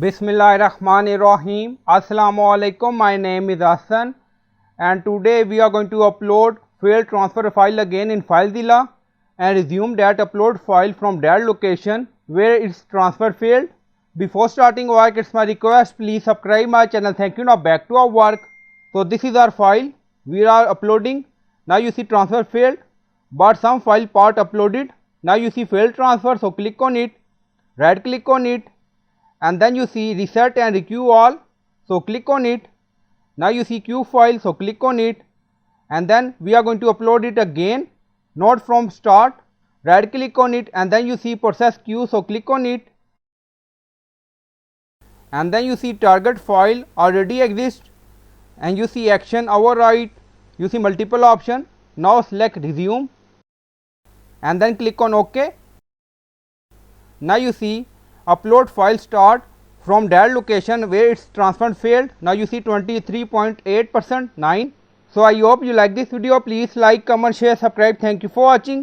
Bismillahirrahmanirrahim. Assalamualaikum. My name is Hassan and today we are going to upload failed transfer file again in FileZilla and resume that upload file from that location where its transfer failed. Before starting work, it's my request, please subscribe my channel. Thank you. Now back to our work. So this is our file we are uploading. Now you see transfer failed, but some file part uploaded. Now you see failed transfer, so click on it, right click on it, and then you see reset and requeue all, so click on it. Now you see queue file, so click on it, and then we are going to upload it again, not from start, right click on it, and then you see process queue, so click on it, and then you see target file already exists, and you see action override, you see multiple option. Now select resume and then click on OK. Now you see upload file start from that location where its transfer failed. Now you see 23.8% 9. So I hope you like this video. Please like, comment, share, subscribe. Thank you for watching.